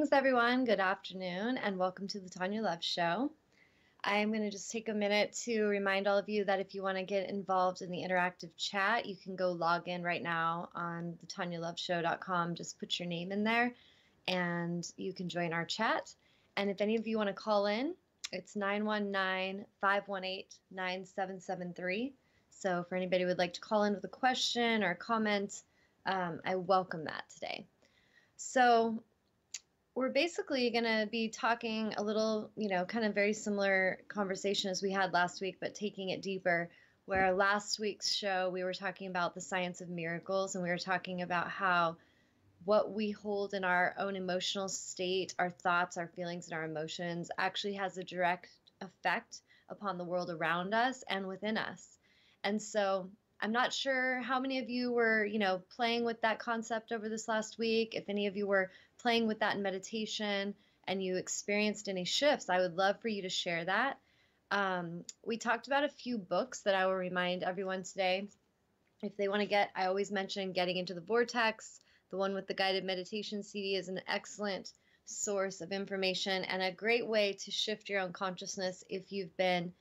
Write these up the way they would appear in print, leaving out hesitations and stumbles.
Greetings, everyone. Good afternoon, and welcome to the Tawnya Love Show. I am going to just take a minute to remind all of you that if you want to get involved in the interactive chat, you can go log in right now on the TanyaLoveShow.com. Just put your name in there, and you can join our chat. And if any of you want to call in, it's 919-518-9773. So for anybody who would like to call in with a question or a comment, I welcome that today. So we're basically going to be talking a little, kind of very similar conversation as we had last week, but taking it deeper. Where last week's show, we were talking about the science of miracles, and we were talking about how what we hold in our own emotional state, our thoughts, our feelings, and our emotions actually has a direct effect upon the world around us and within us. And so I'm not sure how many of you were, playing with that concept over this last week. If any of you were playing with that in meditation and you experienced any shifts, I would love for you to share that. We talked about a few books that I will remind everyone today. If they want to I always mention Getting into the Vortex. The one with the guided meditation CD is an excellent source of information and a great way to shift your own consciousness if you've been,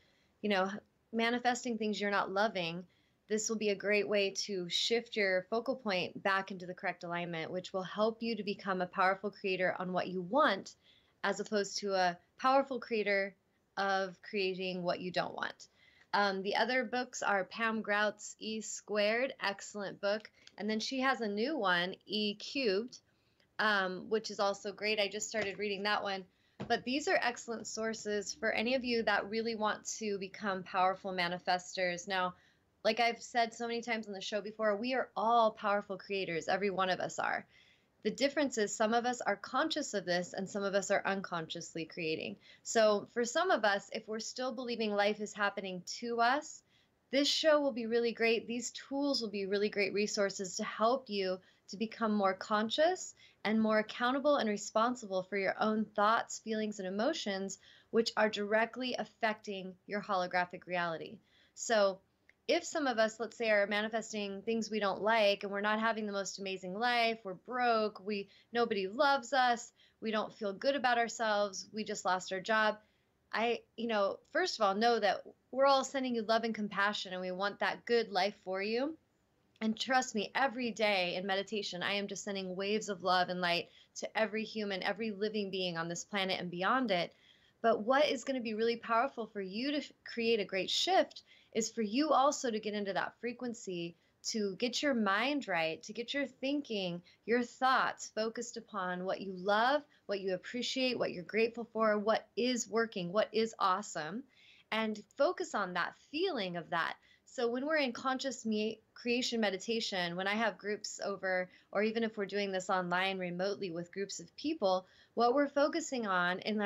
manifesting things you're not loving. This will be a great way to shift your focal point back into the correct alignment, which will help you to become a powerful creator on what you want, as opposed to a powerful creator of creating what you don't want. The other books are Pam Grout's E Squared, excellent book. And then she has a new one, E Cubed, which is also great. I just started reading that one. But these are excellent sources for any of you that really want to become powerful manifestors. Now, like I've said so many times on the show before, we are all powerful creators. Every one of us are. The difference is some of us are conscious of this and some of us are unconsciously creating. So for some of us, if we're still believing life is happening to us, this show will be really great. These tools will be really great resources to help you to become more conscious and more accountable and responsible for your own thoughts, feelings, and emotions, which are directly affecting your holographic reality. So if some of us, let's say, are manifesting things we don't like and we're not having the most amazing life, we're broke, nobody loves us, we don't feel good about ourselves, we just lost our job, first of all, know that we're all sending you love and compassion and we want that good life for you. And trust me, every day in meditation, I am just sending waves of love and light to every human, every living being on this planet and beyond it. But what is going to be really powerful for you to create a great shift is for you also to get into that frequency, to get your mind right, to get your thinking, your thoughts focused upon what you love, what you appreciate, what you're grateful for, what is working, what is awesome, and focus on that feeling of that. So when we're in conscious creation meditation, when I have groups over, or even if we're doing this online remotely with groups of people, what we're focusing on in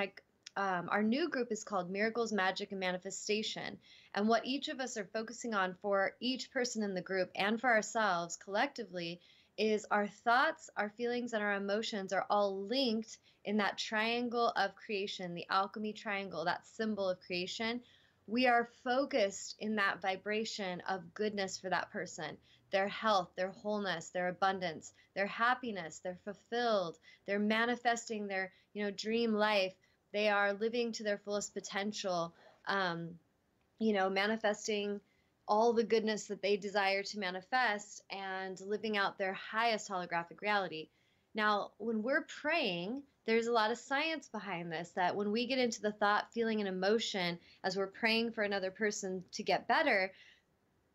our new group is called Miracles, Magic, and Manifestation. And what each of us are focusing on for each person in the group and for ourselves collectively is our thoughts, our feelings, and our emotions are all linked in that triangle of creation, the alchemy triangle, that symbol of creation. We are focused in that vibration of goodness for that person, their health, their wholeness, their abundance, their happiness, they're fulfilled, they're manifesting their, dream life. They are living to their fullest potential, manifesting all the goodness that they desire to manifest and living out their highest holographic reality. Now, when we're praying, there's a lot of science behind this, that when we get into the thought, feeling, and emotion as we're praying for another person to get better,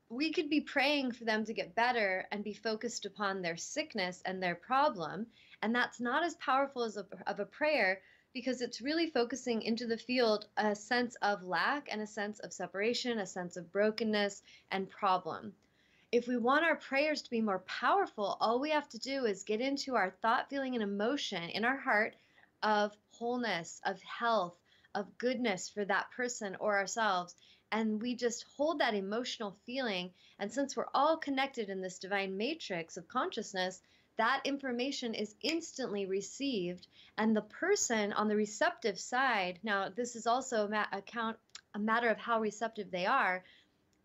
we could be praying for them to get better and be focused upon their sickness and their problem. And that's not as powerful as of a prayer, because it's really focusing into the field a sense of lack and a sense of separation, a sense of brokenness and problem. If we want our prayers to be more powerful, all we have to do is get into our thought, feeling, and emotion in our heart of wholeness, of health, of goodness for that person or ourselves. And we just hold that emotional feeling. And since we're all connected in this divine matrix of consciousness, that information is instantly received. And the person on the receptive side, now this is also a matter of how receptive they are.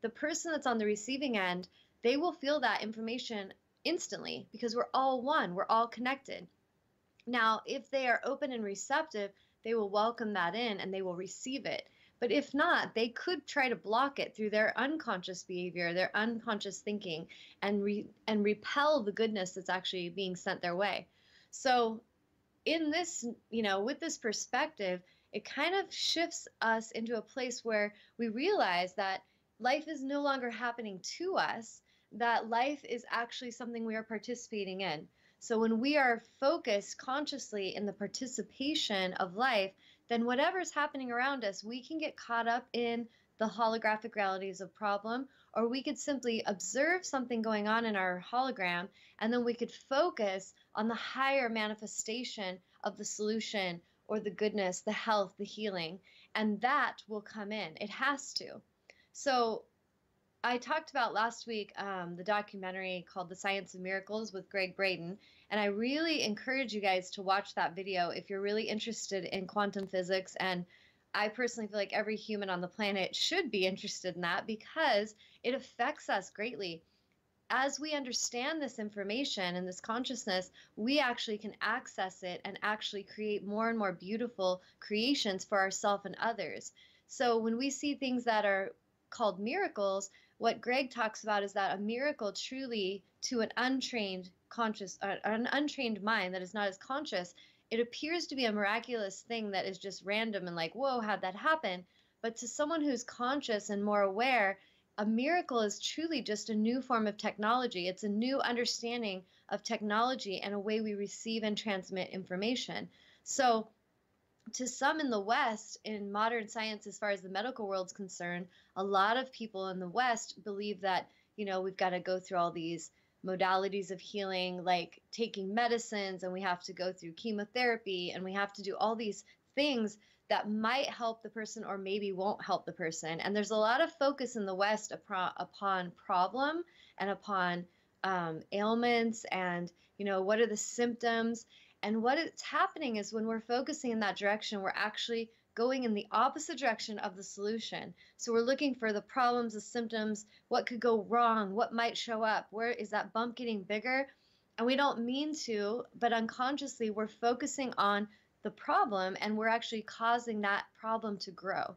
The person that's on the receiving end, they will feel that information instantly because we're all one, we're all connected. Now, if they are open and receptive, they will welcome that in and they will receive it. But if not, they could try to block it through their unconscious behavior, their unconscious thinking, and repel the goodness that's actually being sent their way. So in this, with this perspective, it kind of shifts us into a place where we realize that life is no longer happening to us, that life is actually something we are participating in. So when we are focused consciously in the participation of life, then whatever's happening around us, we can get caught up in the holographic realities of problem, or we could simply observe something going on in our hologram, and then we could focus on the higher manifestation of the solution or the goodness, the health, the healing, and that will come in. It has to. So I talked about last week the documentary called The Science of Miracles with Greg Braden, and I really encourage you guys to watch that video if you're really interested in quantum physics. And I personally feel like every human on the planet should be interested in that because it affects us greatly. As we understand this information and this consciousness, we actually can access it and actually create more and more beautiful creations for ourselves and others. So when we see things that are called miracles, what Greg talks about is that a miracle truly to an untrained an untrained mind that is not as conscious, it appears to be a miraculous thing that is just random and like, whoa, how'd that happen? But to someone who's conscious and more aware, a miracle is truly just a new form of technology. It's a new understanding of technology and a way we receive and transmit information. So to some in the West, in modern science, as far as the medical world's concerned, a lot of people in the West believe that, we've got to go through all these modalities of healing, like taking medicines, and we have to go through chemotherapy, and we have to do all these things that might help the person or maybe won't help the person. And there's a lot of focus in the West upon problem and upon ailments and, what are the symptoms. And what it's happening is when we're focusing in that direction, we're actually going in the opposite direction of the solution. So we're looking for the problems, the symptoms, what could go wrong, what might show up, where is that bump getting bigger? And we don't mean to, but unconsciously we're focusing on the problem and we're actually causing that problem to grow.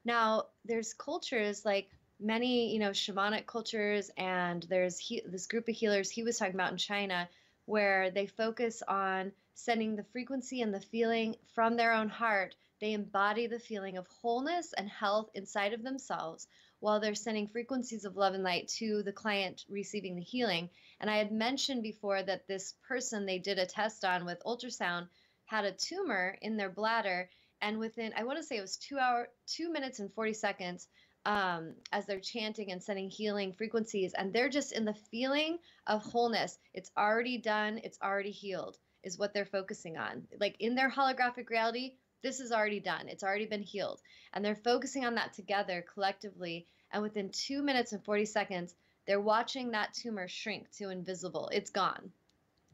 Now, there's cultures like many, shamanic cultures, and there's this group of healers he was talking about in China where they focus on sending the frequency and the feeling from their own heart. They embody the feeling of wholeness and health inside of themselves while they're sending frequencies of love and light to the client receiving the healing. And I had mentioned before that this person they did a test on with ultrasound had a tumor in their bladder, and within, I want to say it was 2 minutes and 40 seconds, as they're chanting and sending healing frequencies, and they're just in the feeling of wholeness. It's already done, it's already healed, is what they're focusing on. Like in their holographic reality, this is already done, it's already been healed. And they're focusing on that together collectively, and within 2 minutes and 40 seconds, they're watching that tumor shrink to invisible. It's gone.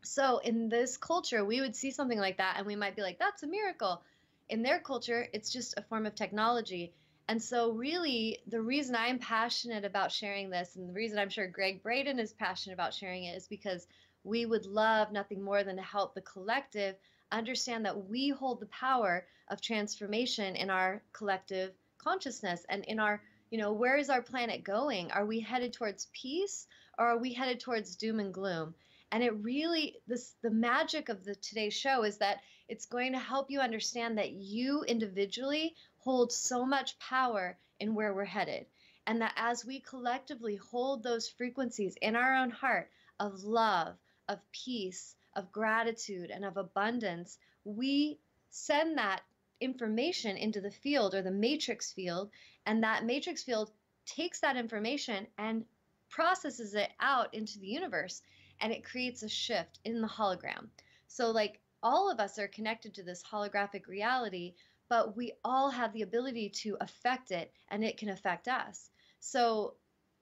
So in this culture, we would see something like that and we might be like, that's a miracle. In their culture, it's just a form of technology. And so really, the reason I'm passionate about sharing this, and the reason I'm sure Greg Braden is passionate about sharing it, is because we would love nothing more than to help the collective understand that we hold the power of transformation in our collective consciousness and in our, where is our planet going? Are we headed towards peace or are we headed towards doom and gloom? And it really, the magic of today's show is that it's going to help you understand that you individually hold so much power in where we're headed. And that as we collectively hold those frequencies in our own heart of love, of peace, of gratitude, and of abundance, we send that information into the field or the matrix field, and that matrix field takes that information and processes it out into the universe, and it creates a shift in the hologram. So like all of us are connected to this holographic reality, but we all have the ability to affect it and it can affect us. So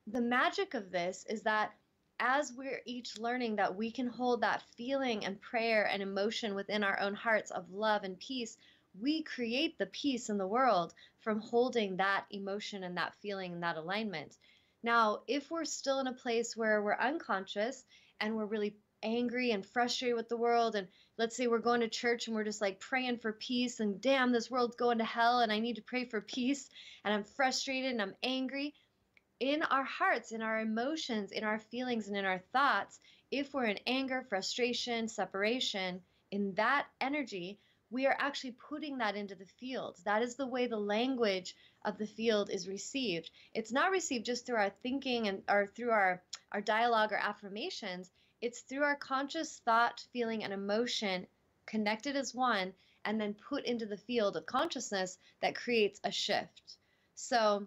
the magic of this is that as we're each learning that we can hold that feeling and prayer and emotion within our own hearts of love and peace, we create the peace in the world from holding that emotion and that feeling and that alignment. Now, if we're still in a place where we're unconscious and we're really angry and frustrated with the world, and let's say we're going to church and we're just like praying for peace, and damn, this world's going to hell and I need to pray for peace, and I'm frustrated and I'm angry. In our hearts, in our emotions, in our feelings, and in our thoughts, if we're in anger, frustration, separation, in that energy, we are actually putting that into the field. That is the way the language of the field is received. It's not received just through our thinking and or through our dialogue or affirmations. It's through our conscious thought, feeling, and emotion connected as one and then put into the field of consciousness that creates a shift. So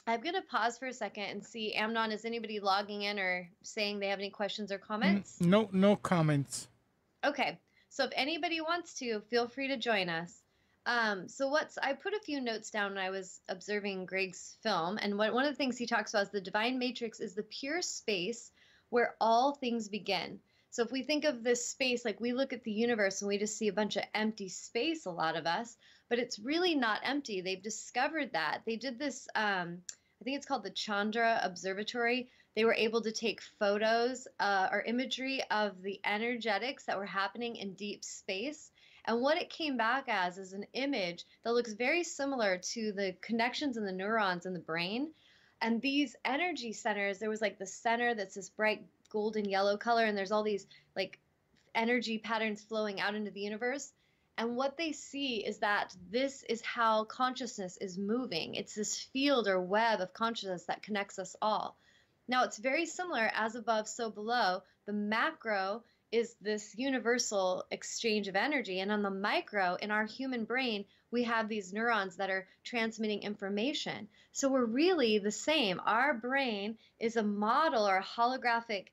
I'm going to pause for a second and see, Amnon, is anybody logging in or saying they have any questions or comments? No, no comments. Okay, so if anybody wants to, feel free to join us. I put a few notes down when I was observing Greg's film, and one of the things he talks about is the divine matrix is the pure space where all things begin. So if we think of this space, like we look at the universe and we just see a bunch of empty space, a lot of us, but it's really not empty. They've discovered that. They did this, I think it's called the Chandra Observatory. They were able to take photos or imagery of the energetics that were happening in deep space. And what it came back as is an image that looks very similar to the connections in the neurons in the brain. And these energy centers, there was like the center that's this bright golden yellow color, and there's all these like energy patterns flowing out into the universe. And what they see is that this is how consciousness is moving. It's this field or web of consciousness that connects us all. Now, it's very similar, as above, so below. The macro is this universal exchange of energy. And on the micro, in our human brain, we have these neurons that are transmitting information. So we're really the same. Our brain is a model or a holographic,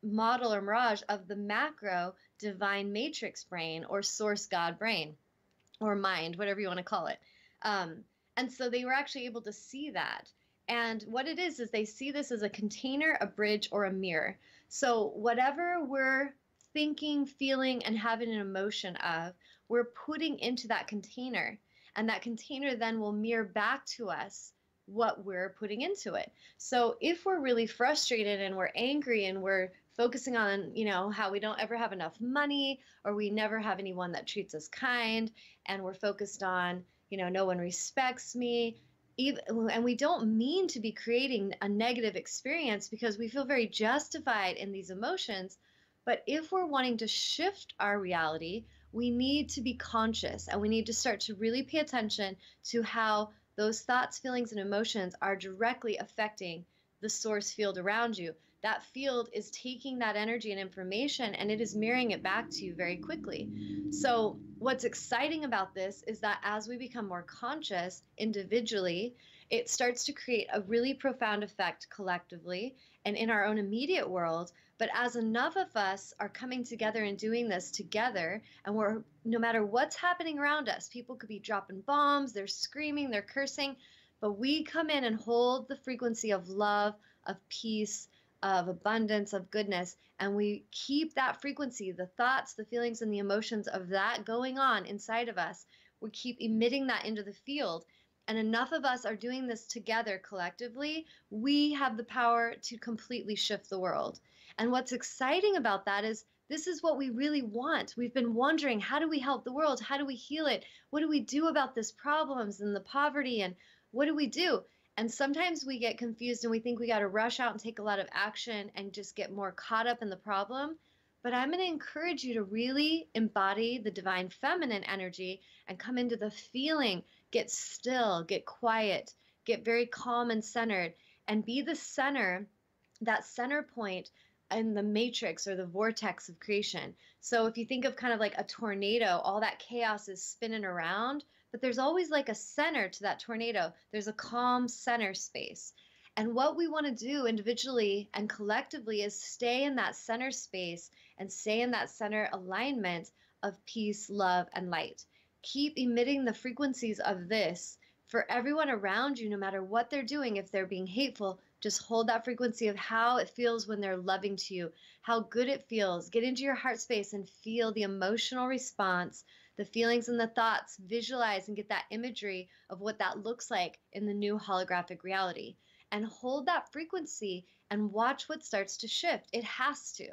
model or mirage of the macro divine matrix brain or source God brain or mind, whatever you want to call it. And so they were actually able to see that. And what it is they see this as a container, a bridge, or a mirror. So whatever we're thinking, feeling, and having an emotion of, we're putting into that container. And that container then will mirror back to us what we're putting into it. So if we're really frustrated and we're angry and we're focusing on, how we don't ever have enough money or we never have anyone that treats us kind, and we're focused on, no one respects me, and we don't mean to be creating a negative experience because we feel very justified in these emotions. But if we're wanting to shift our reality, we need to be conscious and we need to start to really pay attention to how those thoughts, feelings, and emotions are directly affecting the source field around you. That field is taking that energy and information and it is mirroring it back to you very quickly. So what's exciting about this is that as we become more conscious individually, it starts to create a really profound effect collectively and in our own immediate world. But as enough of us are coming together and doing this together, and we're, no matter what's happening around us, people could be dropping bombs, they're screaming, they're cursing, but we come in and hold the frequency of love, of peace, of abundance, of goodness, and we keep that frequency, the thoughts, the feelings, and the emotions of that going on inside of us. We keep emitting that into the field. And enough of us are doing this together collectively, we have the power to completely shift the world. And what's exciting about that is this is what we really want. We've been wondering, how do we help the world? How do we heal it? What do we do about these problems and the poverty? And what do we do? And sometimes we get confused and we think we got to rush out and take a lot of action and just get more caught up in the problem. But I'm going to encourage you to really embody the divine feminine energy and come into the feeling, get still, get quiet, get very calm and centered, and be the center, that center point in the matrix or the vortex of creation. So if you think of kind of like a tornado, all that chaos is spinning around, but there's always like a center to that tornado. There's a calm center space. And what we want to do individually and collectively is stay in that center space and stay in that center alignment of peace, love, and light. Keep emitting the frequencies of this for everyone around you, no matter what they're doing. If they're being hateful, just hold that frequency of how it feels when they're loving to you, how good it feels. Get into your heart space and feel the emotional response, the feelings and the thoughts. Visualize and get that imagery of what that looks like in the new holographic reality. And hold that frequency and watch what starts to shift. It has to.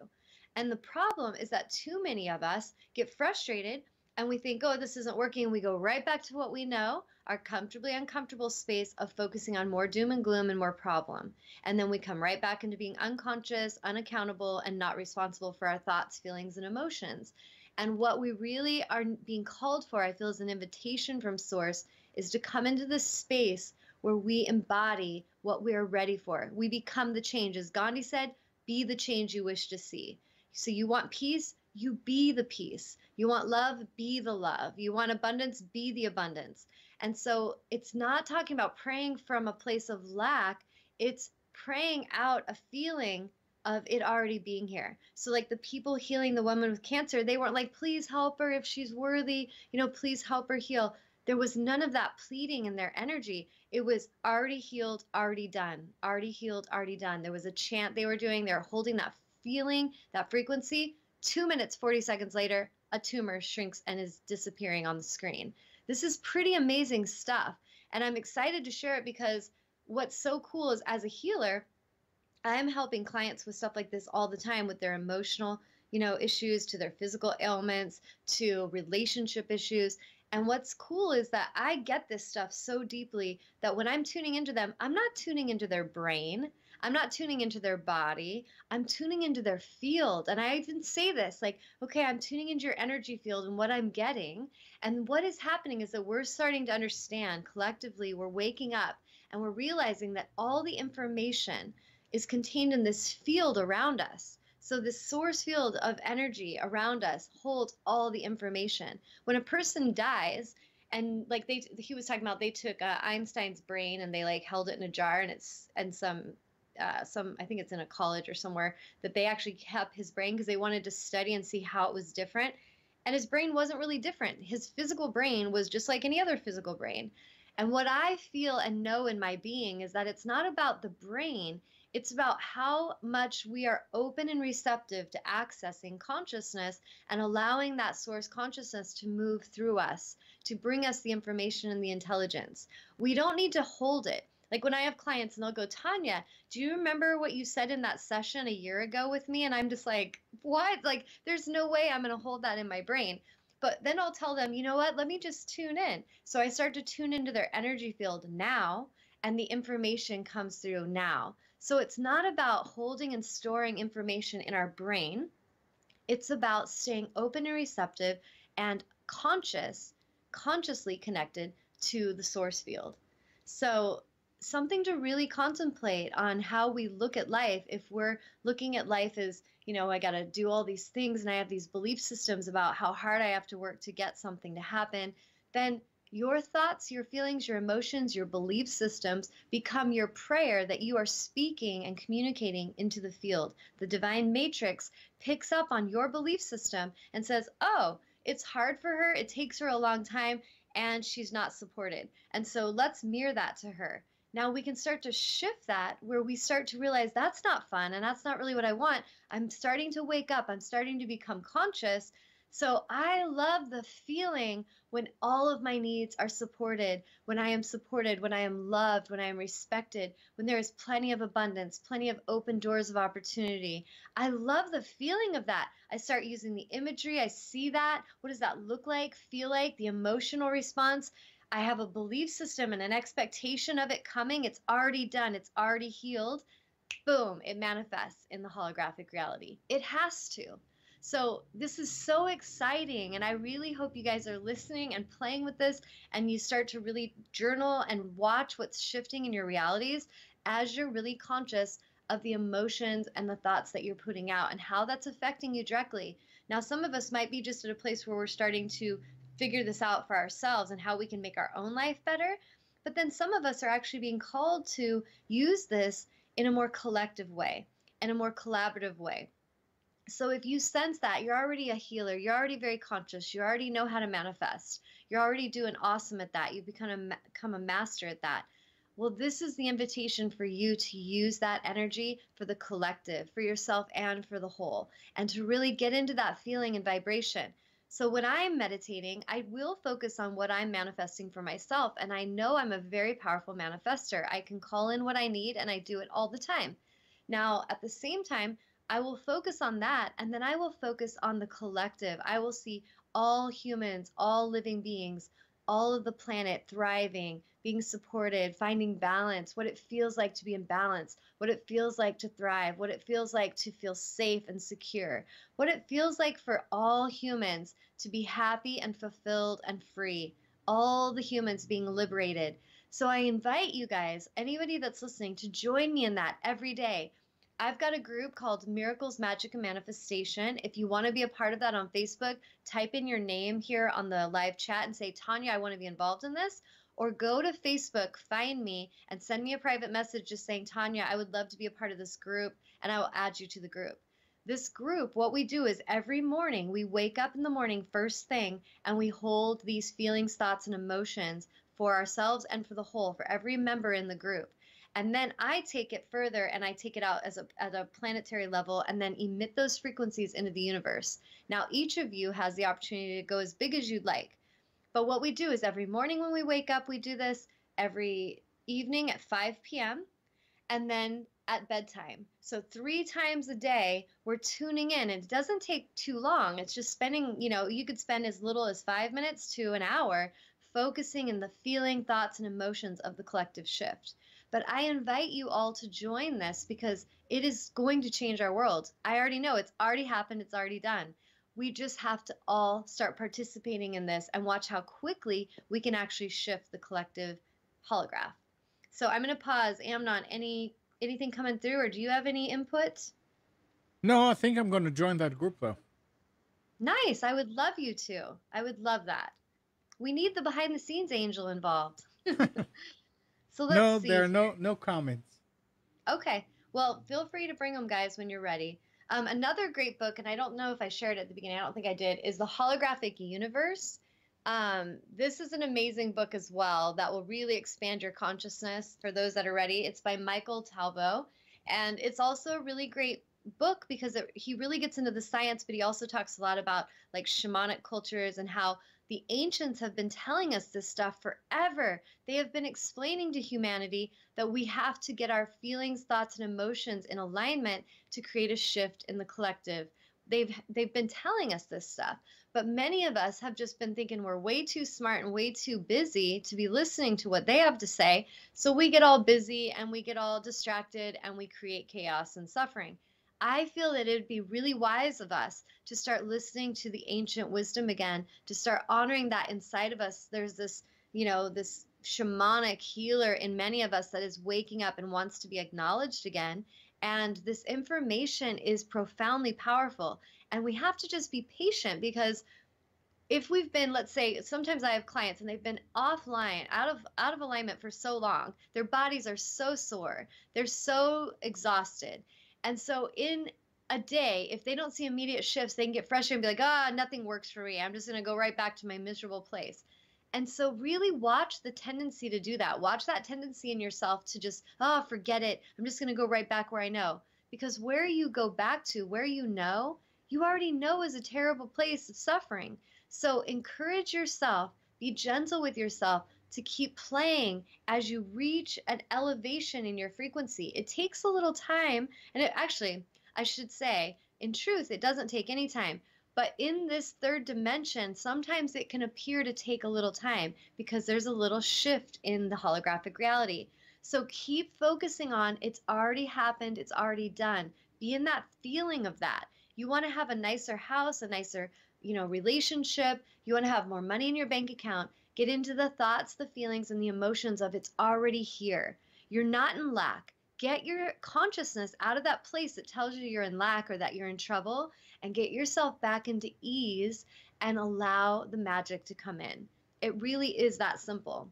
And the problem is that too many of us get frustrated and we think, oh, this isn't working. And we go right back to what we know, our comfortably uncomfortable space of focusing on more doom and gloom and more problem. And then we come right back into being unconscious, unaccountable, and not responsible for our thoughts, feelings, and emotions. And what we really are being called for, I feel, is an invitation from Source, is to come into this space where we embody what we are ready for. We become the change. As Gandhi said, be the change you wish to see. So you want peace, you be the peace. You want love, be the love. You want abundance, be the abundance. And so it's not talking about praying from a place of lack. It's praying out a feeling of it already being here. So like the people healing the woman with cancer, they weren't like, please help her if she's worthy, please help her heal. There was none of that pleading in their energy. It was already healed, already done, already healed, already done. There was a chant they were doing. They were holding that feeling, that frequency. 2 minutes, 40 seconds later, a tumor shrinks and is disappearing on the screen. This is pretty amazing stuff. And I'm excited to share it because what's so cool is as a healer, I'm helping clients with stuff like this all the time with their emotional, issues to their physical ailments, to relationship issues. And what's cool is that I get this stuff so deeply that when I'm tuning into them, I'm not tuning into their brain. I'm not tuning into their body. I'm tuning into their field. And I even say this like, okay, I'm tuning into your energy field and what I'm getting. And what is happening is that we're starting to understand collectively, we're waking up and we're realizing that all the information is contained in this field around us. So this source field of energy around us holds all the information. When a person dies, and like he was talking about, they took Einstein's brain and they like held it in a jar, and some I think it's in a college or somewhere that they actually kept his brain because they wanted to study and see how it was different. And his brain wasn't really different. His physical brain was just like any other physical brain. And what I feel and know in my being is that it's not about the brain. It's about how much we are open and receptive to accessing consciousness and allowing that source consciousness to move through us, to bring us the information and the intelligence. We don't need to hold it. Like when I have clients and they'll go, Tawnya, do you remember what you said in that session a year ago with me? And I'm just like, what? Like, there's no way I'm going to hold that in my brain. But then I'll tell them, you know what? Let me just tune in. So I start to tune into their energy field now, and the information comes through now. So it's not about holding and storing information in our brain. It's about staying open and receptive and consciously connected to the source field. So something to really contemplate on how we look at life. If we're looking at life as, I got to do all these things and I have these belief systems about how hard I have to work to get something to happen, then your thoughts, your feelings, your emotions, your belief systems become your prayer that you are speaking and communicating into the field. The divine matrix picks up on your belief system and says, oh, it's hard for her, it takes her a long time, and she's not supported. And so let's mirror that to her. Now we can start to shift that where we start to realize that's not fun and that's not really what I want. I'm starting to wake up. I'm starting to become conscious. So I love the feeling when all of my needs are supported, when I am supported, when I am loved, when I am respected, when there is plenty of abundance, plenty of open doors of opportunity. I love the feeling of that. I start using the imagery. I see that. What does that look like, feel like, the emotional response? I have a belief system and an expectation of it coming. It's already done. It's already healed. Boom, it manifests in the holographic reality. It has to. So this is so exciting, and I really hope you guys are listening and playing with this, and you start to really journal and watch what's shifting in your realities as you're really conscious of the emotions and the thoughts that you're putting out and how that's affecting you directly. Now, some of us might be just at a place where we're starting to figure this out for ourselves and how we can make our own life better, but then some of us are actually being called to use this in a more collective way, in a more collaborative way. So if you sense that, you're already a healer, you're already very conscious, you already know how to manifest, you're already doing awesome at that, you've become a master at that. Well, this is the invitation for you to use that energy for the collective, for yourself and for the whole, and to really get into that feeling and vibration. So when I'm meditating, I will focus on what I'm manifesting for myself, and I know I'm a very powerful manifester. I can call in what I need, and I do it all the time. Now, at the same time, I will focus on that, and then I will focus on the collective. I will see all humans, all living beings, all of the planet thriving, being supported, finding balance, what it feels like to be in balance, what it feels like to thrive, what it feels like to feel safe and secure, what it feels like for all humans to be happy and fulfilled and free, all the humans being liberated. So I invite you guys, anybody that's listening, to join me in that every day. I've got a group called Miracles, Magic, and Manifestation. If you want to be a part of that on Facebook, type in your name here on the live chat and say, Tawnya, I want to be involved in this. Or go to Facebook, find me, and send me a private message just saying, Tawnya, I would love to be a part of this group, and I will add you to the group. This group, what we do is every morning, we wake up in the morning first thing, and we hold these feelings, thoughts, and emotions for ourselves and for the whole, for every member in the group. And then I take it further and I take it out at a planetary level and then emit those frequencies into the universe. Now, each of you has the opportunity to go as big as you'd like. But what we do is every morning when we wake up, we do this, every evening at 5 p.m. and then at bedtime. So 3 times a day, we're tuning in. It doesn't take too long. It's just spending, you could spend as little as 5 minutes to an hour focusing in the feeling, thoughts, and emotions of the collective shift. But I invite you all to join this because it is going to change our world. I already know it's already happened. It's already done. We just have to all start participating in this and watch how quickly we can actually shift the collective holograph. So I'm going to pause. Amnon, anything coming through, or do you have any input? No, I think I'm going to join that group though. Nice. I would love you to. I would love that. We need the behind the scenes angel involved. So let's No, see there are here. no comments. Okay. Well, feel free to bring them, guys, when you're ready. Another great book, and I don't know if I shared it at the beginning, I don't think I did, is The Holographic Universe. This is an amazing book as well that will really expand your consciousness for those that are ready. It's by Michael Talbot, and it's also a really great book because he really gets into the science, but he also talks a lot about like shamanic cultures and how the ancients have been telling us this stuff forever. They have been explaining to humanity that we have to get our feelings, thoughts, and emotions in alignment to create a shift in the collective. They've been telling us this stuff, but many of us have just been thinking we're way too smart and way too busy to be listening to what they have to say. So we get all busy and we get all distracted and we create chaos and suffering. I feel that it'd be really wise of us to start listening to the ancient wisdom again, to start honoring that inside of us. There's this, this shamanic healer in many of us that is waking up and wants to be acknowledged again. And this information is profoundly powerful. And we have to just be patient because if we've been, let's say, sometimes I have clients and they've been offline, out of alignment for so long, their bodies are so sore, they're so exhausted. And so in a day, if they don't see immediate shifts, they can get frustrated and be like, nothing works for me. I'm just going to go right back to my miserable place. And so really watch the tendency to do that. Watch that tendency in yourself to just, forget it. I'm just going to go right back where I know. Because where you go back to, where you already know is a terrible place of suffering. So encourage yourself, be gentle with yourself to keep playing as you reach an elevation in your frequency. It takes a little time, and I should say, in truth, it doesn't take any time. But in this third dimension, sometimes it can appear to take a little time because there's a little shift in the holographic reality. So keep focusing on it's already happened, it's already done. Be in that feeling of that. You want to have a nicer house, a nicer, relationship. You want to have more money in your bank account. Get into the thoughts, the feelings, and the emotions of it's already here. You're not in lack. Get your consciousness out of that place that tells you you're in lack or that you're in trouble and get yourself back into ease and allow the magic to come in. It really is that simple.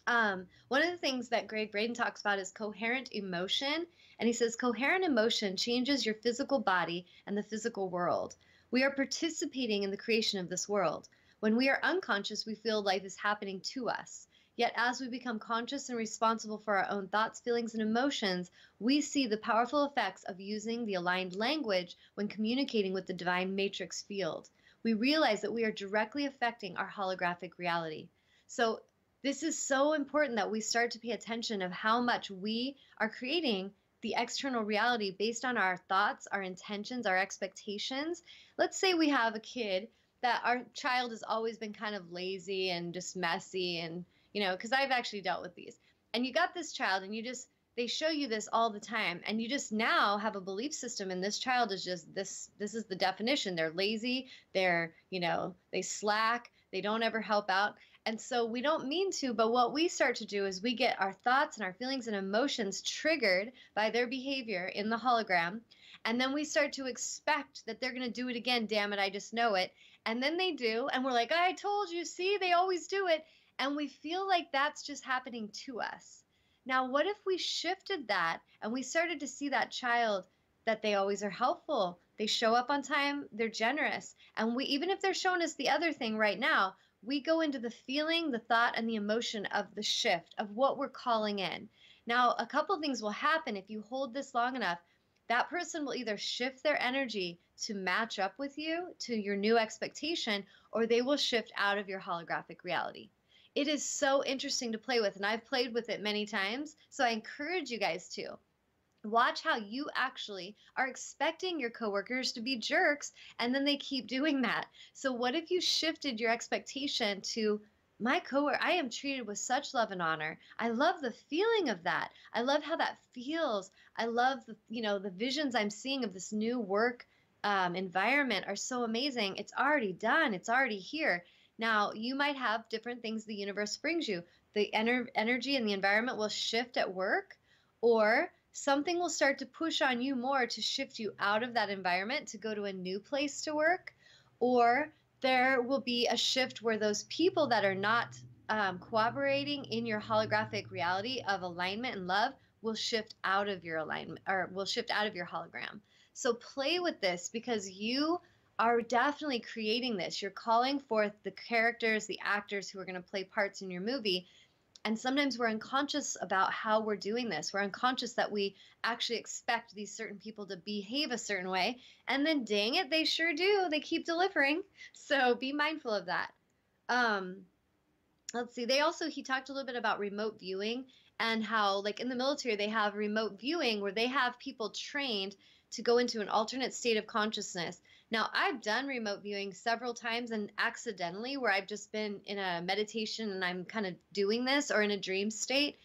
One of the things that Greg Braden talks about is coherent emotion. And he says coherent emotion changes your physical body and the physical world. We are participating in the creation of this world. When we are unconscious, we feel life is happening to us. Yet as we become conscious and responsible for our own thoughts, feelings, and emotions, we see the powerful effects of using the aligned language when communicating with the divine matrix field. We realize that we are directly affecting our holographic reality. So this is so important that we start to pay attention of how much we are creating the external reality based on our thoughts, our intentions, our expectations. Let's say we have a kid that our child has always been kind of lazy and just messy and, because I've actually dealt with these. And you got this child and they show you this all the time and you just now have a belief system and this child is just this is the definition. They're lazy, they slack, they don't ever help out. And so we don't mean to, but what we start to do is we get our thoughts and our feelings and emotions triggered by their behavior in the hologram. And then we start to expect that they're going to do it again. Damn it, I just know it. And then they do. And we're like, I told you, see, they always do it. And we feel like that's just happening to us. Now, what if we shifted that and we started to see that child that they always are helpful, they show up on time, they're generous. And even if they're showing us the other thing right now, we go into the feeling, the thought, and the emotion of the shift of what we're calling in. Now, a couple things will happen if you hold this long enough. That person will either shift their energy to match up with you, to your new expectation, or they will shift out of your holographic reality. It is so interesting to play with, and I've played with it many times, so I encourage you guys to. Watch how you actually are expecting your coworkers to be jerks and then they keep doing that. So what if you shifted your expectation to my coworker, I am treated with such love and honor. I love the feeling of that. I love how that feels. I love the visions I'm seeing of this new work environment are so amazing. It's already done. It's already here. Now, you might have different things the universe brings you. The energy and the environment will shift at work, or something will start to push on you more to shift you out of that environment to go to a new place to work, or there will be a shift where those people that are not cooperating in your holographic reality of alignment and love will shift out of your alignment or will shift out of your hologram. So play with this because you are definitely creating this. You're calling forth the characters, the actors who are going to play parts in your movie. And sometimes we're unconscious about how we're doing this. We're unconscious that we actually expect these certain people to behave a certain way. And then dang it, they sure do. They keep delivering. So be mindful of that. Let's see. He talked a little bit about remote viewing and how like in the military, they have remote viewing where they have people trained to go into an alternate state of consciousness. Now, I've done remote viewing several times and accidentally where I've just been in a meditation and I'm kind of doing this or in a dream state.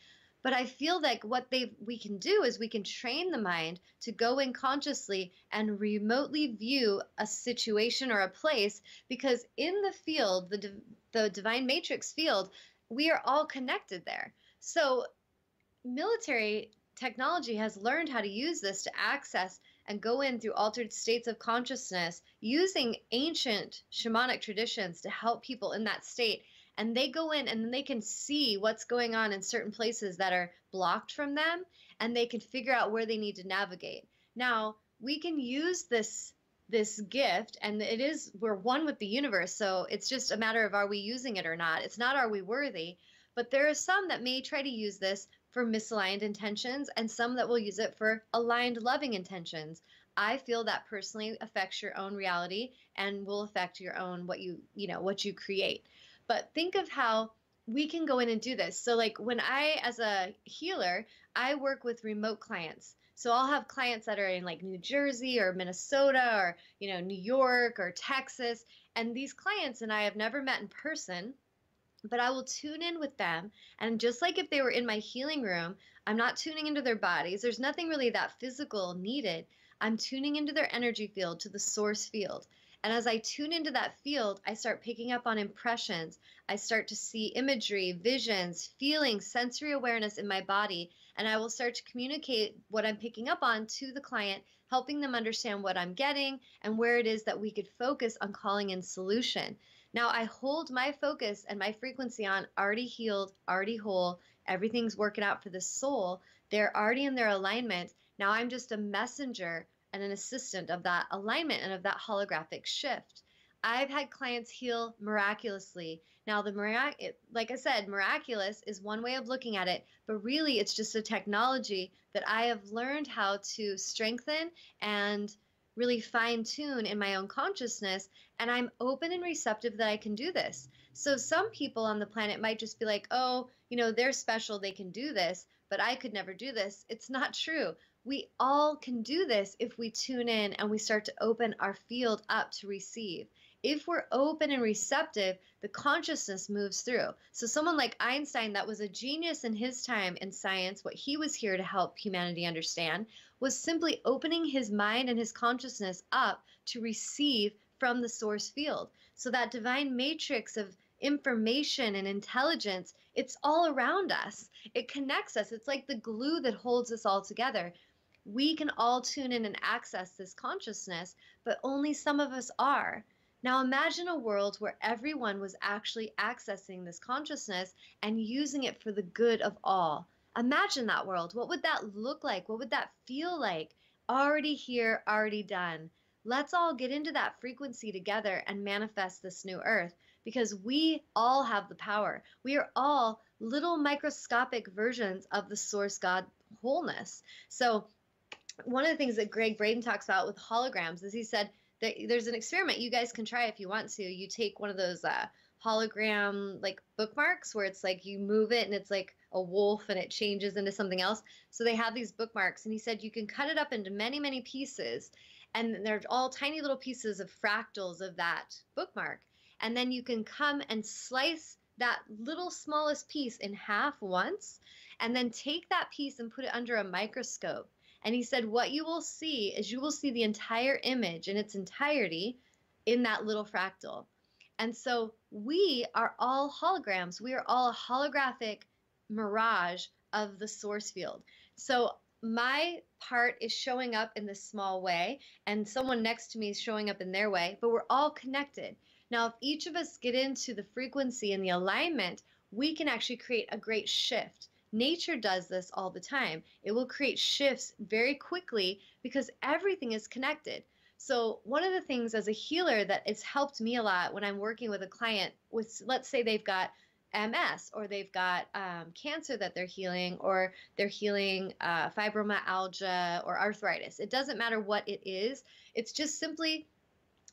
But I feel like what we can do is we can train the mind to go in consciously and remotely view a situation or a place because in the field, the divine matrix field, we are all connected there. So military technology has learned how to use this to access and go in through altered states of consciousness using ancient shamanic traditions to help people in that state. And they go in and then they can see what's going on in certain places that are blocked from them, and they can figure out where they need to navigate. Now, we can use this gift, and we're one with the universe, so it's just a matter of are we using it or not. It's not are we worthy, but there are some that may try to use this for misaligned intentions and some that will use it for aligned loving intentions. I feel that personally affects your own reality and will affect your own what you create. But think of how we can go in and do this. So like when as a healer, I work with remote clients. So I'll have clients that are in like New Jersey or Minnesota or, New York or Texas. And these clients and I have never met in person, but I will tune in with them. And just like if they were in my healing room, I'm not tuning into their bodies. There's nothing really that physical needed. I'm tuning into their energy field, to the source field. And as I tune into that field, I start picking up on impressions. I start to see imagery, visions, feelings, sensory awareness in my body. And I will start to communicate what I'm picking up on to the client, helping them understand what I'm getting and where it is that we could focus on calling in solution. Now I hold my focus and my frequency on already healed, already whole, everything's working out for the soul. They're already in their alignment. Now I'm just a messenger and an assistant of that alignment and of that holographic shift. I've had clients heal miraculously. Now like I said, miraculous is one way of looking at it, but really it's just a technology that I have learned how to strengthen and really fine tune in my own consciousness, and I'm open and receptive that I can do this. So some people on the planet might just be like, oh, they're special, they can do this. but I could never do this. It's not true. We all can do this if we tune in and we start to open our field up to receive. If we're open and receptive, the consciousness moves through. So someone like Einstein, that was a genius in his time in science, what he was here to help humanity understand was simply opening his mind and his consciousness up to receive from the source field. So that divine matrix of information and intelligence, it's all around us. It connects us. It's like the glue that holds us all together. We can all tune in and access this consciousness, but only some of us are. Now imagine a world where everyone was actually accessing this consciousness and using it for the good of all. Imagine that world. What would that look like? What would that feel like? Already here, already done. Let's all get into that frequency together and manifest this new earth, because we all have the power. We are all little microscopic versions of the source God wholeness. So one of the things that Greg Braden talks about with holograms is he said that there's an experiment you guys can try if you want to. You take one of those hologram like bookmarks where it's like you move it and it's like a wolf and it changes into something else. So they have these bookmarks, and he said you can cut it up into many, many pieces, and they're all tiny little pieces of fractals of that bookmark. And then you can come and slice that little smallest piece in half once, and then take that piece and put it under a microscope. And he said, what you will see is you will see the entire image in its entirety in that little fractal. And so we are all holograms. We are all a holographic mirage of the source field. So my part is showing up in this small way, and someone next to me is showing up in their way, but we're all connected. Now, if each of us get into the frequency and the alignment, we can actually create a great shift. Nature does this all the time. It will create shifts very quickly because everything is connected. So one of the things as a healer that has helped me a lot when I'm working with a client with, let's say they've got MS, or they've got cancer that they're healing, or they're healing fibromyalgia or arthritis. It doesn't matter what it is. It's just simply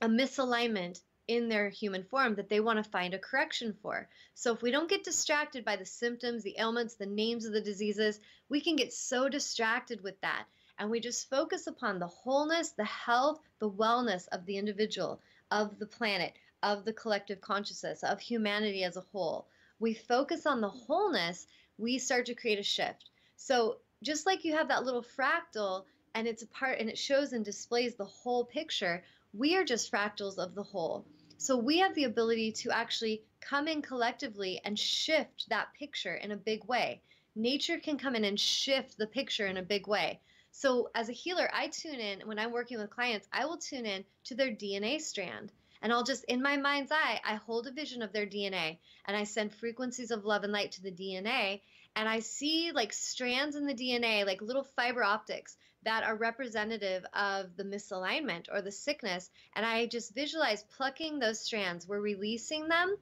a misalignment in their human form that they want to find a correction for. So if we don't get distracted by the symptoms, the ailments, the names of the diseases, we can get so distracted with that. And we just focus upon the wholeness, the health, the wellness of the individual, of the planet, of the collective consciousness, of humanity as a whole. We focus on the wholeness, we start to create a shift. So just like you have that little fractal and it's a part and it shows and displays the whole picture, we are just fractals of the whole. So we have the ability to actually come in collectively and shift that picture in a big way. Nature can come in and shift the picture in a big way. So as a healer, I tune in, when I'm working with clients, I will tune in to their DNA strand. And I'll just, in my mind's eye, I hold a vision of their DNA, and I send frequencies of love and light to the DNA, and I see like strands in the DNA, like little fiber optics that are representative of the misalignment or the sickness. And I just visualize plucking those strands. We're releasing them.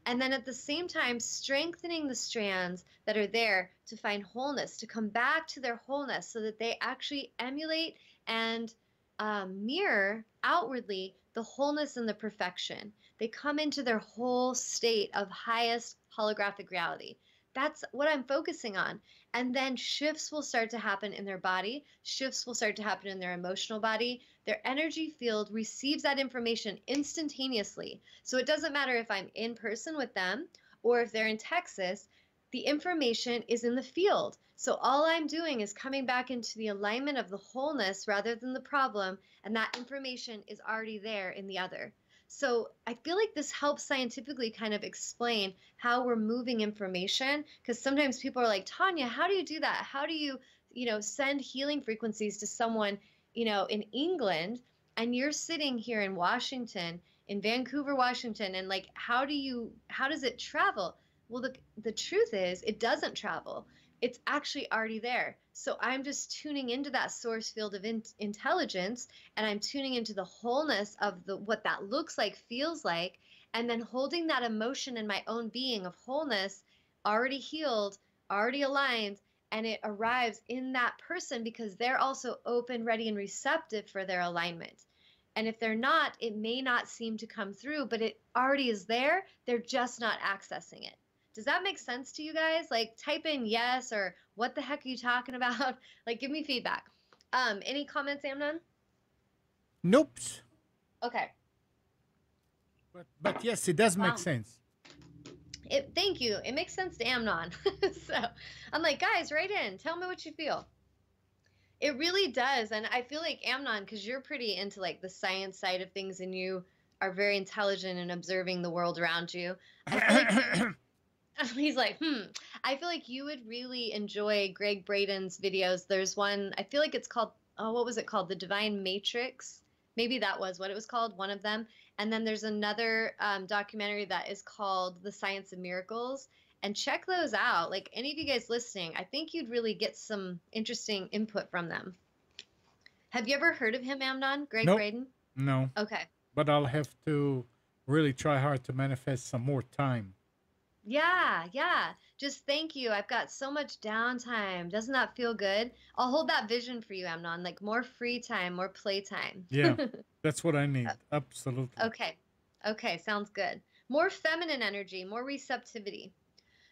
And then at the same time, strengthening the strands that are there to find wholeness, to come back to their wholeness so that they actually emulate and mirror outwardly the wholeness and the perfection. They come into their whole state of highest holographic reality. That's what I'm focusing on. And then shifts will start to happen in their body. Shifts will start to happen in their emotional body. Their energy field receives that information instantaneously. So it doesn't matter if I'm in person with them or if they're in Texas, the information is in the field. So all I'm doing is coming back into the alignment of the wholeness rather than the problem, and that information is already there in the other. So I feel like this helps scientifically kind of explain how we're moving information, because sometimes people are like, Tawnya, how do you do that? How do you, send healing frequencies to someone, in England, and you're sitting here in Washington, in Vancouver, Washington, and like, how does it travel? Well, the truth is it doesn't travel. It's actually already there. So I'm just tuning into that source field of intelligence, and I'm tuning into the wholeness of what that looks like, feels like, and then holding that emotion in my own being of wholeness, already healed, already aligned, and it arrives in that person because they're also open, ready, and receptive for their alignment. And if they're not, it may not seem to come through, but it already is there. They're just not accessing it. Does that make sense to you guys? Like, type in yes or what the heck are you talking about? Like, give me feedback. Any comments, Amnon? Nope. Okay. But yes, it does make Wow. sense. Thank you. It makes sense to Amnon. So I'm like, guys, write in. Tell me what you feel. It really does. And I feel like Amnon, because you're pretty into like the science side of things and you are very intelligent in observing the world around you. I feel like you he's like, I feel like you would really enjoy Greg Braden's videos. There's one, I feel like it's called, oh, what was it called? The Divine Matrix. Maybe that was what it was called, one of them. And then there's another documentary that is called The Science of Miracles. And check those out. Like any of you guys listening, I think you'd really get some interesting input from them. Have you ever heard of him, Amnon? Greg Nope. Braden? No. Okay. But I'll have to really try hard to manifest some more time. Yeah, yeah. Just thank you. I've got so much downtime. Doesn't that feel good? I'll hold that vision for you, Amnon. Like more free time, more playtime. Yeah, that's what I need. Absolutely. Okay. Okay, sounds good. More feminine energy, more receptivity.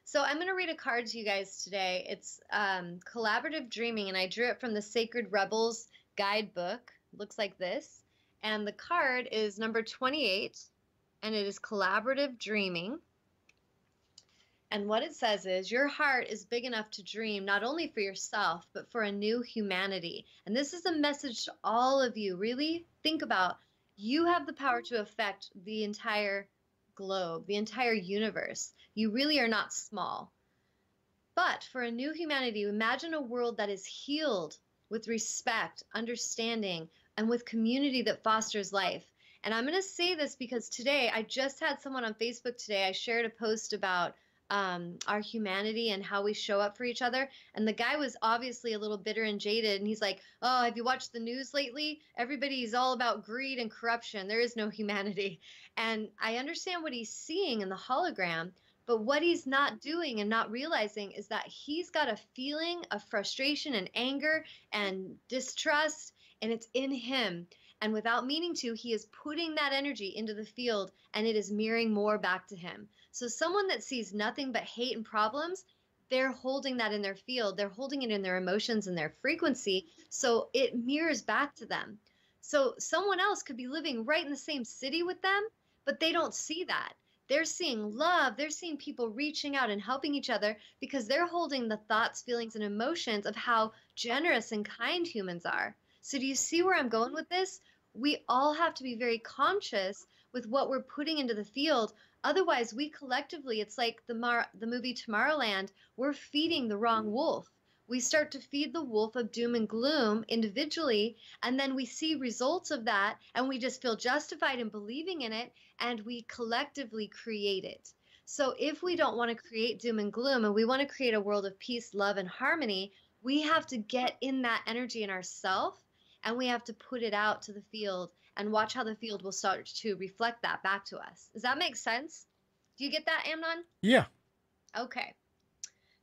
So I'm going to read a card to you guys today. It's collaborative dreaming, and I drew it from the Sacred Rebels guidebook. It looks like this. And the card is number 28, and it is collaborative dreaming. And what it says is your heart is big enough to dream not only for yourself, but for a new humanity. And this is a message to all of you. Really think about you have the power to affect the entire globe, the entire universe. You really are not small. But for a new humanity, imagine a world that is healed with respect, understanding, and with community that fosters life. And I'm going to say this because today I just had someone on Facebook today. I shared a post about our humanity and how we show up for each other. And the guy was obviously a little bitter and jaded. And he's like, oh, have you watched the news lately? Everybody's all about greed and corruption. There is no humanity. And I understand what he's seeing in the hologram. But what he's not doing and not realizing is that he's got a feeling of frustration and anger and distrust, and it's in him. And without meaning to, he is putting that energy into the field, and it is mirroring more back to him. So someone that sees nothing but hate and problems, they're holding that in their field. They're holding it in their emotions and their frequency. So it mirrors back to them. So someone else could be living right in the same city with them, but they don't see that. They're seeing love. They're seeing people reaching out and helping each other because they're holding the thoughts, feelings, and emotions of how generous and kind humans are. So do you see where I'm going with this? We all have to be very conscious with what we're putting into the field. Otherwise, we collectively, it's like the movie Tomorrowland, we're feeding the wrong wolf. We start to feed the wolf of doom and gloom individually, and then we see results of that, and we just feel justified in believing in it, and we collectively create it. So if we don't want to create doom and gloom, and we want to create a world of peace, love, and harmony, we have to get in that energy in ourselves, and we have to put it out to the field and watch how the field will start to reflect that back to us. Does that make sense? Do you get that, Amnon? Yeah. Okay.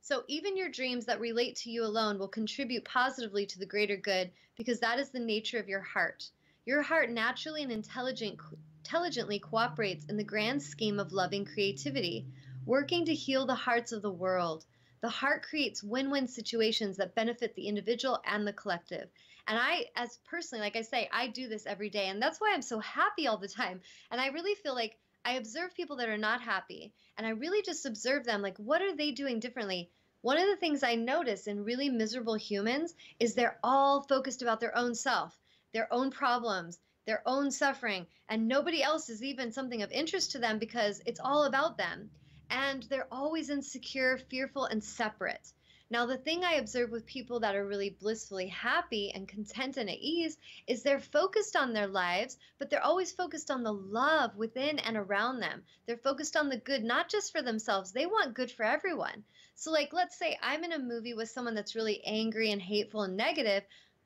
So even your dreams that relate to you alone will contribute positively to the greater good because that is the nature of your heart. Your heart naturally and intelligently cooperates in the grand scheme of loving creativity, working to heal the hearts of the world. The heart creates win-win situations that benefit the individual and the collective. And I, as personally, like I say, I do this every day. And that's why I'm so happy all the time. And I really feel like I observe people that are not happy. And I really just observe them, like, what are they doing differently? One of the things I notice in really miserable humans is they're all focused about their own self, their own problems, their own suffering, and nobody else is even something of interest to them because it's all about them. And they're always insecure, fearful, and separate. Now, the thing I observe with people that are really blissfully happy and content and at ease is they're focused on their lives, but they're always focused on the love within and around them. They're focused on the good, not just for themselves. They want good for everyone. So like, let's say I'm in a movie with someone that's really angry and hateful and negative.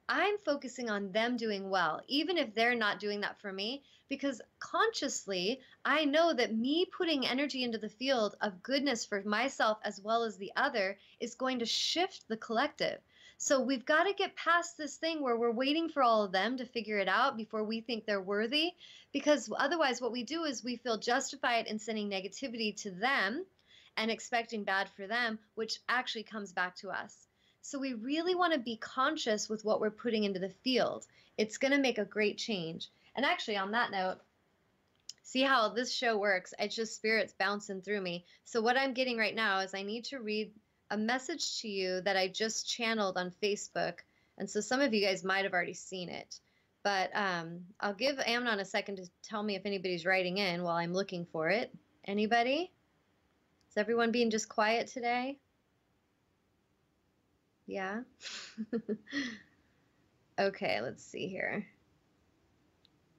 I'm focusing on them doing well, even if they're not doing that for me, because consciously, I know that me putting energy into the field of goodness for myself as well as the other is going to shift the collective. So we've got to get past this thing where we're waiting for all of them to figure it out before we think they're worthy, because otherwise what we do is we feel justified in sending negativity to them and expecting bad for them, which actually comes back to us. So we really want to be conscious with what we're putting into the field. It's going to make a great change. And actually, on that note, see how this show works? It's just spirits bouncing through me. So what I'm getting right now is I need to read a message to you that I just channeled on Facebook. And so some of you guys might have already seen it. But I'll give Amnon a second to tell me if anybody's writing in while I'm looking for it. Anybody? Is everyone being just quiet today? Yeah? Okay, let's see here.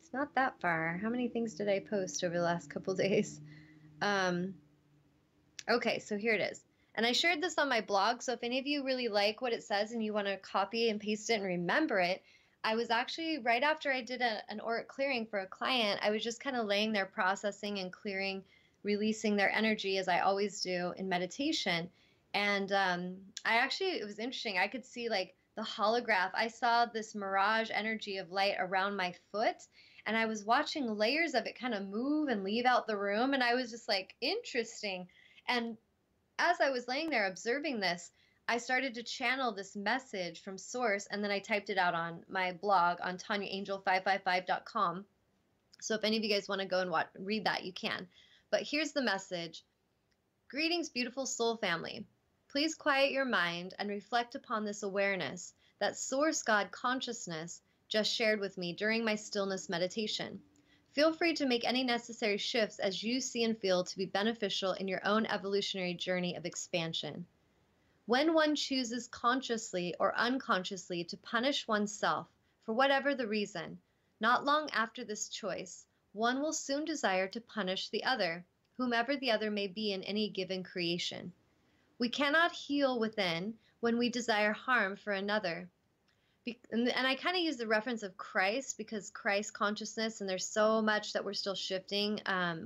It's not that far. How many things did I post over the last couple days? Okay, so here it is. And I shared this on my blog, so if any of you really like what it says and you want to copy and paste it and remember it, I was actually, right after I did an auric clearing for a client, I was just kind of laying there processing and clearing, releasing their energy as I always do in meditation. And it was interesting. I could see like the holograph. I saw this mirage energy of light around my foot, and I was watching layers of it kind of move and leave out the room. And I was just like, interesting. And as I was laying there observing this, I started to channel this message from source, and then I typed it out on my blog on TanyaAngel555.com. So if any of you guys want to go and read that, you can. But here's the message. Greetings, beautiful soul family. Please quiet your mind and reflect upon this awareness that Source God consciousness just shared with me during my stillness meditation. Feel free to make any necessary shifts as you see and feel to be beneficial in your own evolutionary journey of expansion. When one chooses consciously or unconsciously to punish oneself for whatever the reason, not long after this choice, one will soon desire to punish the other, whomever the other may be in any given creation. We cannot heal within when we desire harm for another. And I kind of use the reference of Christ because Christ consciousness, and there's so much that we're still shifting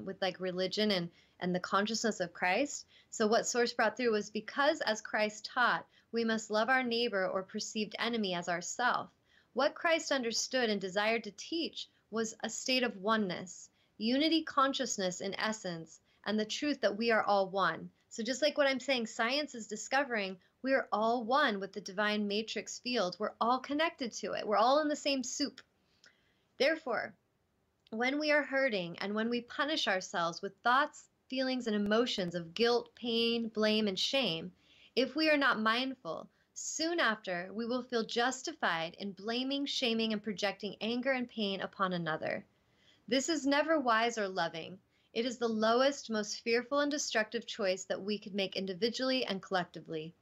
with like religion and the consciousness of Christ. So what Source brought through was because as Christ taught, we must love our neighbor or perceived enemy as ourself. What Christ understood and desired to teach was a state of oneness, unity consciousness in essence, and the truth that we are all one. So just like what I'm saying, science is discovering we are all one with the divine matrix field. We're all connected to it. We're all in the same soup. Therefore, when we are hurting and when we punish ourselves with thoughts, feelings, and emotions of guilt, pain, blame, and shame, if we are not mindful, soon after we will feel justified in blaming, shaming, and projecting anger and pain upon another. This is never wise or loving. It is the lowest, most fearful and destructive choice that we could make individually and collectively.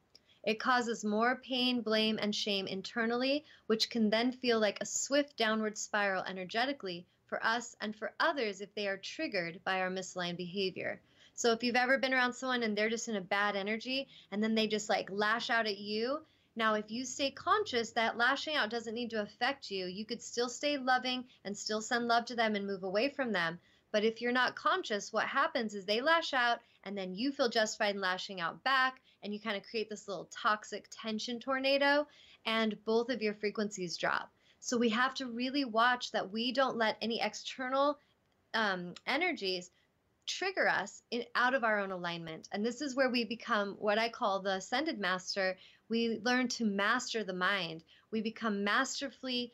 It causes more pain, blame, and shame internally, which can then feel like a swift downward spiral energetically for us and for others if they are triggered by our misaligned behavior. So if you've ever been around someone and they're just in a bad energy and then they just like lash out at you, now if you stay conscious that lashing out doesn't need to affect you, you could still stay loving and still send love to them and move away from them. But if you're not conscious, what happens is they lash out and then you feel justified in lashing out back, and you kind of create this little toxic tension tornado, and both of your frequencies drop. So we have to really watch that we don't let any external energies trigger us out of our own alignment. And this is where we become what I call the ascended master. We learn to master the mind. We become masterfully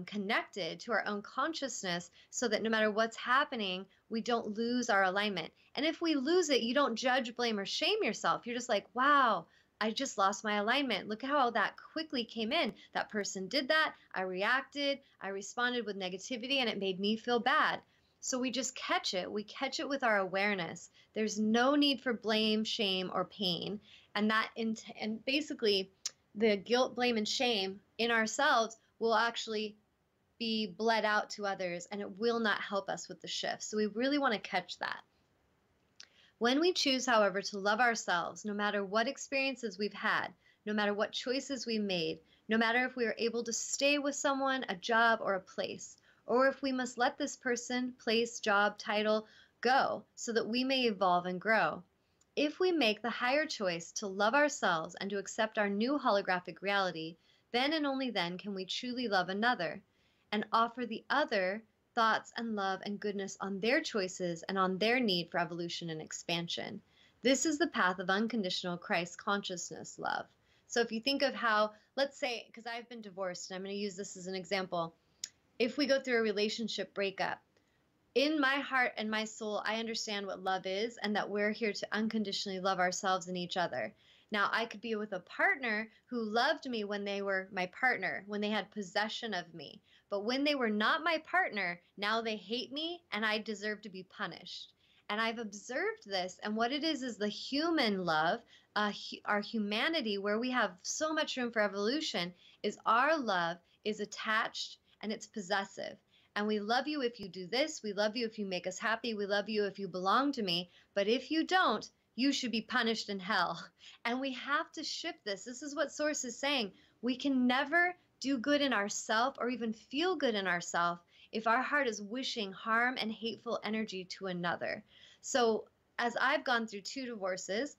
connected to our own consciousness so that no matter what's happening, we don't lose our alignment. And if we lose it, you don't judge, blame, or shame yourself. You're just like, wow, I just lost my alignment. Look at how that quickly came in. That person did that. I reacted. I responded with negativity, and it made me feel bad. So we just catch it. We catch it with our awareness. There's no need for blame, shame, or pain. And basically the guilt, blame, and shame in ourselves will actually be bled out to others, and it will not help us with the shift. So we really want to catch that. When we choose, however, to love ourselves, no matter what experiences we've had, no matter what choices we made, no matter if we are able to stay with someone, a job, or a place, or if we must let this person, place, job, title go so that we may evolve and grow. If we make the higher choice to love ourselves and to accept our new holographic reality, then and only then can we truly love another and offer the other thoughts and love and goodness on their choices and on their need for evolution and expansion. This is the path of unconditional Christ consciousness love. So if you think of how, let's say, because I've been divorced, and I'm going to use this as an example. If we go through a relationship breakup, in my heart and my soul, I understand what love is and that we're here to unconditionally love ourselves and each other. Now, I could be with a partner who loved me when they were my partner, when they had possession of me. But when they were not my partner, now they hate me and I deserve to be punished. And I've observed this. And what it is the human love, our humanity, where we have so much room for evolution, is our love is attached and it's possessive. And we love you if you do this. We love you if you make us happy. We love you if you belong to me. But if you don't, you should be punished in hell. And we have to shift this. This is what Source is saying. We can never do good in ourselves or even feel good in ourselves if our heart is wishing harm and hateful energy to another. So as I've gone through 2 divorces,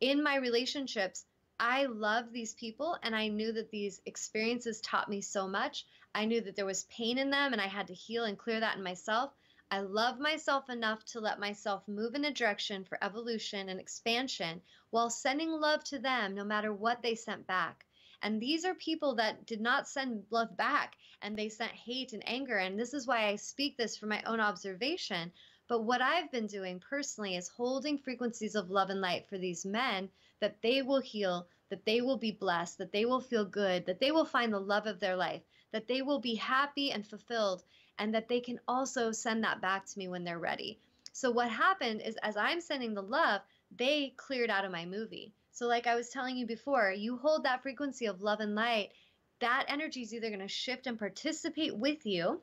in my relationships, I love these people and I knew that these experiences taught me so much. I knew that there was pain in them and I had to heal and clear that in myself. I love myself enough to let myself move in a direction for evolution and expansion while sending love to them no matter what they sent back. And these are people that did not send love back and they sent hate and anger. And this is why I speak this from my own observation. But what I've been doing personally is holding frequencies of love and light for these men that they will heal, that they will be blessed, that they will feel good, that they will find the love of their life, that they will be happy and fulfilled, and that they can also send that back to me when they're ready. So what happened is as I'm sending the love, they cleared out of my movie. So like I was telling you before, you hold that frequency of love and light, that energy is either going to shift and participate with you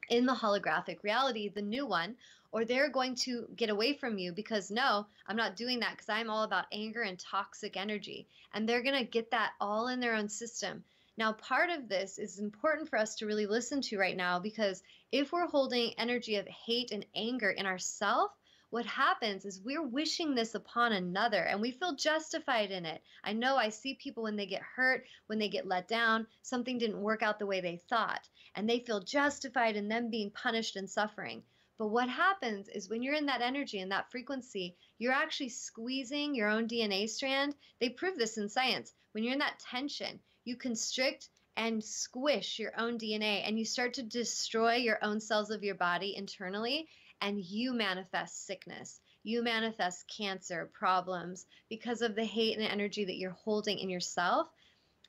in the holographic reality, the new one, or they're going to get away from you because no, I'm not doing that because I'm all about anger and toxic energy. And they're going to get that all in their own system. Now, part of this is important for us to really listen to right now because if we're holding energy of hate and anger in ourselves, what happens is we're wishing this upon another and we feel justified in it. I know I see people when they get hurt, when they get let down, something didn't work out the way they thought, and they feel justified in them being punished and suffering. But what happens is when you're in that energy and that frequency, you're actually squeezing your own DNA strand. They prove this in science. When you're in that tension, you constrict and squish your own DNA and you start to destroy your own cells of your body internally, and you manifest sickness. You manifest cancer problems because of the hate and energy that you're holding in yourself.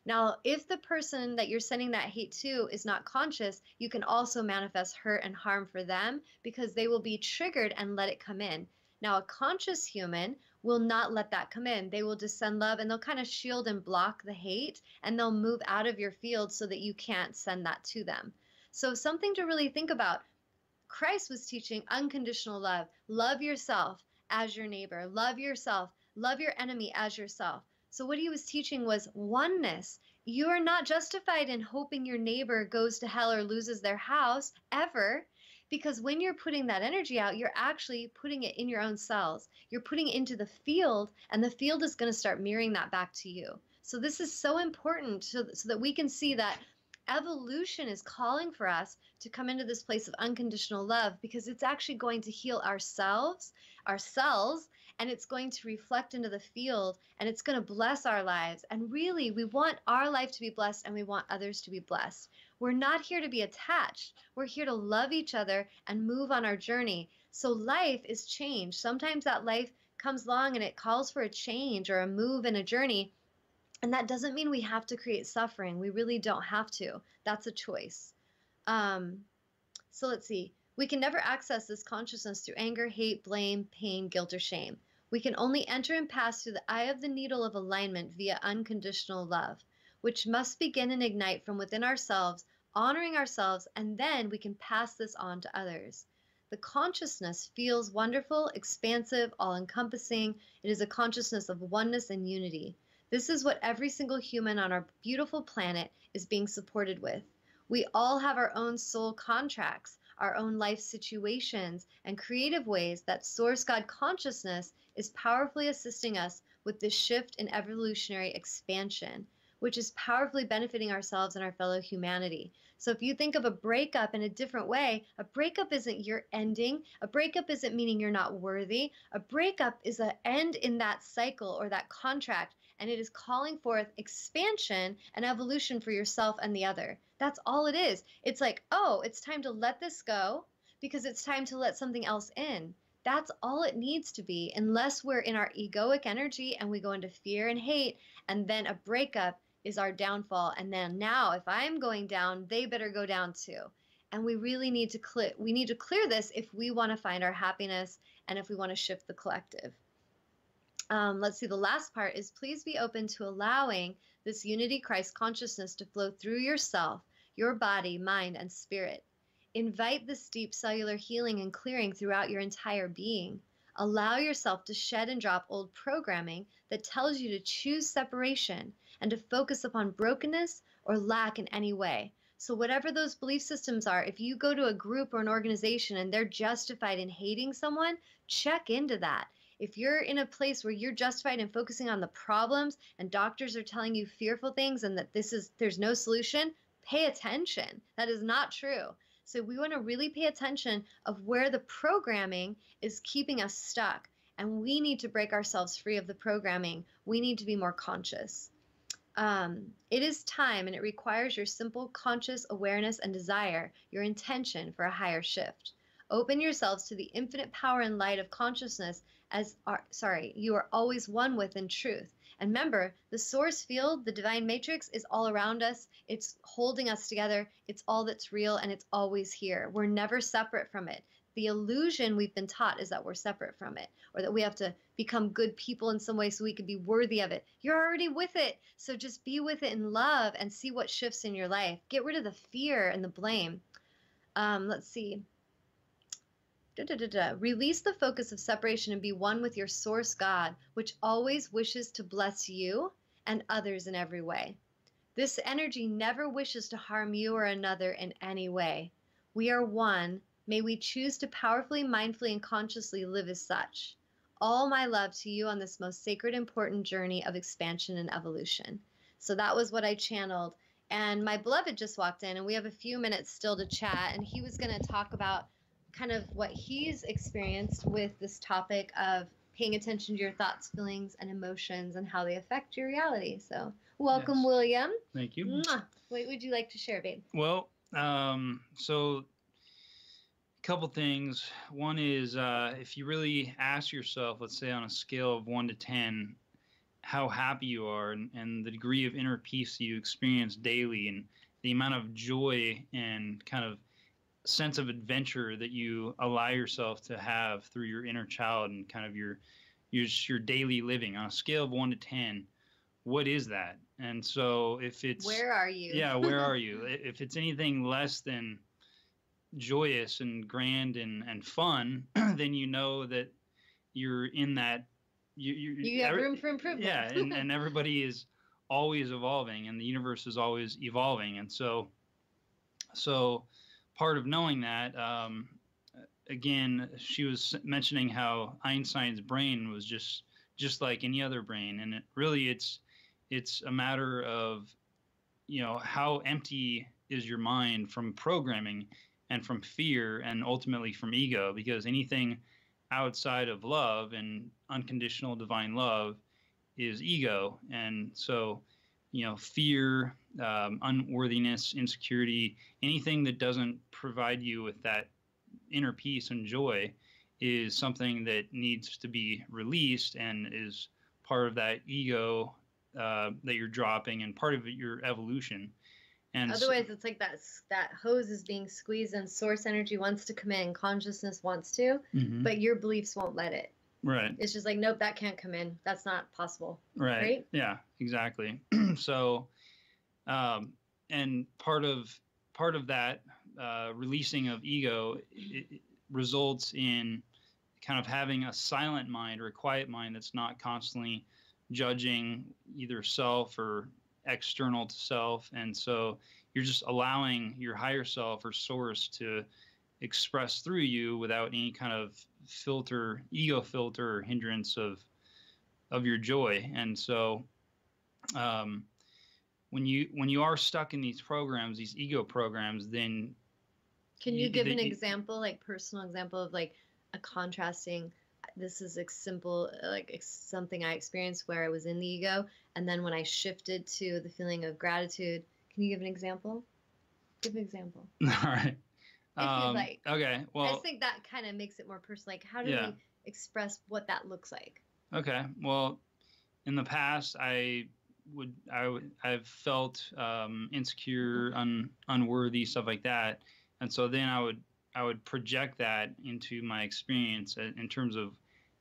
Now, if the person that you're sending that hate to is not conscious, you can also manifest hurt and harm for them because they will be triggered and let it come in. Now, a conscious human will not let that come in. They will just send love and they'll kind of shield and block the hate and they'll move out of your field so that you can't send that to them. So something to really think about. Christ was teaching unconditional love. Love yourself as your neighbor. Love yourself. Love your enemy as yourself. So what he was teaching was oneness. You are not justified in hoping your neighbor goes to hell or loses their house ever, because when you're putting that energy out, you're actually putting it in your own cells. You're putting it into the field, and the field is going to start mirroring that back to you. So this is so important so that we can see that evolution is calling for us to come into this place of unconditional love because it's actually going to heal ourselves, our cells, and it's going to reflect into the field and it's going to bless our lives. And really, we want our life to be blessed and we want others to be blessed. We're not here to be attached. We're here to love each other and move on our journey. So life is change. Sometimes that life comes along and it calls for a change or a move and a journey. And that doesn't mean we have to create suffering. We really don't have to. That's a choice. So let's see. We can never access this consciousness through anger, hate, blame, pain, guilt, or shame. We can only enter and pass through the eye of the needle of alignment via unconditional love, which must begin and ignite from within ourselves, honoring ourselves, and then we can pass this on to others. The consciousness feels wonderful, expansive, all-encompassing. It is a consciousness of oneness and unity. This is what every single human on our beautiful planet is being supported with. We all have our own soul contracts, our own life situations, and creative ways that Source God consciousness is powerfully assisting us with this shift in evolutionary expansion, which is powerfully benefiting ourselves and our fellow humanity. So if you think of a breakup in a different way, a breakup isn't your ending. A breakup isn't meaning you're not worthy. A breakup is an end in that cycle or that contract. and it is calling forth expansion and evolution for yourself and the other. That's all it is. It's like, oh, it's time to let this go because it's time to let something else in. That's all it needs to be, unless we're in our egoic energy and we go into fear and hate, and then a breakup is our downfall. And then now, if I'm going down, they better go down too. And we really need to clear this if we want to find our happiness and if we want to shift the collective. Let's see, the last part is please be open to allowing this unity Christ consciousness to flow through yourself, your body, mind, and spirit. Invite this deep cellular healing and clearing throughout your entire being. Allow yourself to shed and drop old programming that tells you to choose separation and to focus upon brokenness or lack in any way. So whatever those belief systems are, if you go to a group or an organization and they're justified in hating someone, check into that. If you're in a place where you're justified in focusing on the problems and doctors are telling you fearful things and that there's no solution, pay attention. That is not true. So we want to really pay attention of where the programming is keeping us stuck. And we need to break ourselves free of the programming. We need to be more conscious. It is time, and it requires your simple conscious awareness and desire, your intention for a higher shift. Open yourselves to the infinite power and light of consciousness you are always one with in truth. And remember, the source field, the divine matrix, is all around us. It's holding us together. It's all that's real, and it's always here. We're never separate from it. The illusion we've been taught is that we're separate from it, or that we have to become good people in some way so we could be worthy of it. You're already with it. So just be with it in love and see what shifts in your life. Get rid of the fear and the blame. Let's see. Release the focus of separation and be one with your source God, which always wishes to bless you and others in every way. This energy never wishes to harm you or another in any way. We are one. May we choose to powerfully, mindfully, and consciously live as such. All my love to you on this most sacred, important journey of expansion and evolution. So that was what I channeled. And my beloved just walked in, and we have a few minutes still to chat, and he was going to talk about kind of what he's experienced with this topic of paying attention to your thoughts, feelings, and emotions and how they affect your reality. So welcome, Yes. William. Thank you. Mwah. What would you like to share, babe? Well, so a couple things. One is if you really ask yourself, let's say on a scale of 1 to 10, how happy you are and the degree of inner peace you experience daily and the amount of joy and kind of sense of adventure that you allow yourself to have through your inner child and kind of your daily living on a scale of 1 to 10, what is that? And so if it's where are you? Yeah, where are you? If it's anything less than joyous and grand and fun, then you know that you're in that you have room for improvement. Yeah, and everybody is always evolving and the universe is always evolving. And so part of knowing that, again, she was mentioning how Einstein's brain was just like any other brain, and it's a matter of, how empty is your mind from programming and from fear and ultimately from ego, because anything outside of love and unconditional divine love is ego. And so fear, unworthiness, insecurity, anything that doesn't provide you with that inner peace and joy is something that needs to be released and is part of that ego that you're dropping and part of your evolution. And otherwise, it's like that hose is being squeezed and source energy wants to come in, consciousness wants to, but your beliefs won't let it. Right. It's just like, nope, that can't come in. That's not possible. Right. Yeah, exactly. So, and part of that releasing of ego it results in kind of having a silent mind or a quiet mind that's not constantly judging either self or external to self. And so you're just allowing your higher self or source to express through you without any kind of ego filter or hindrance of your joy. And so when you are stuck in these programs, these ego programs, then can you give an example, like personal example of like a contrasting, this is simple, like something I experienced where I was in the ego. And then when I shifted to the feeling of gratitude, can you give an example? Give an example. All right. If you'd like. Okay. Well, I just think that kind of makes it more personal. Like, how do we express what that looks like? Okay. Well, in the past, I've felt insecure, unworthy, stuff like that, and so then I would project that into my experience in terms of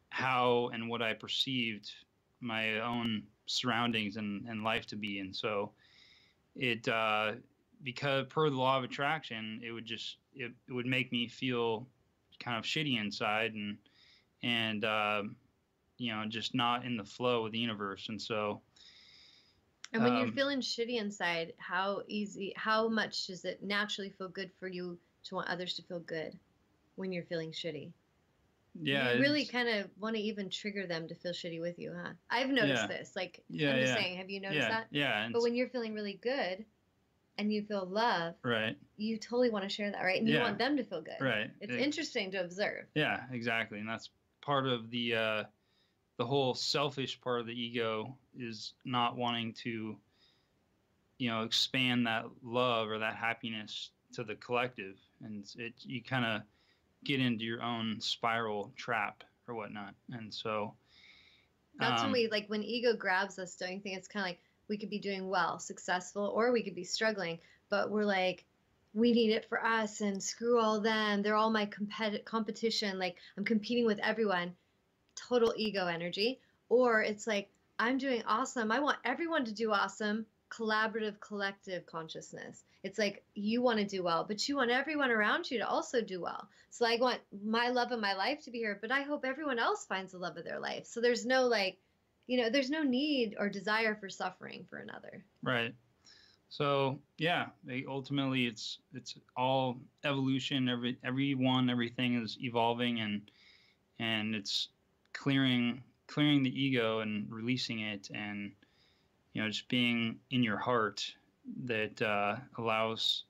how and what I perceived my own surroundings and life to be. And so it because per the law of attraction, it would make me feel kind of shitty inside and just not in the flow of the universe. And so and when you're feeling shitty inside, how much does it naturally feel good for you to want others to feel good when you're feeling shitty? Yeah, you really kind of want to even trigger them to feel shitty with you, huh? I've noticed this. Like, I'm just saying, have you noticed that? Yeah. But when you're feeling really good and you feel love, right, you totally want to share that, right? And you want them to feel good. Right. It's interesting to observe. Yeah, exactly. And that's part of the whole selfish part of the ego, is not wanting to, expand that love or that happiness to the collective. And you kind of get into your own spiral trap or whatnot. And so that's when ego grabs us, don't you think it's kind of like we could be doing well, successful, or we could be struggling, but we're like, we need it for us and screw all them. They're all my competition. Like, I'm competing with everyone. Total ego energy. Or it's like, I'm doing awesome. I want everyone to do awesome. Collaborative, collective consciousness. It's like, you want to do well, but you want everyone around you to also do well. So I want my love of my life to be here, but I hope everyone else finds the love of their life. So there's no there's no need or desire for suffering for another. Right. So ultimately it's all evolution. Everything is evolving, and it's clearing the ego and releasing it, and just being in your heart that allows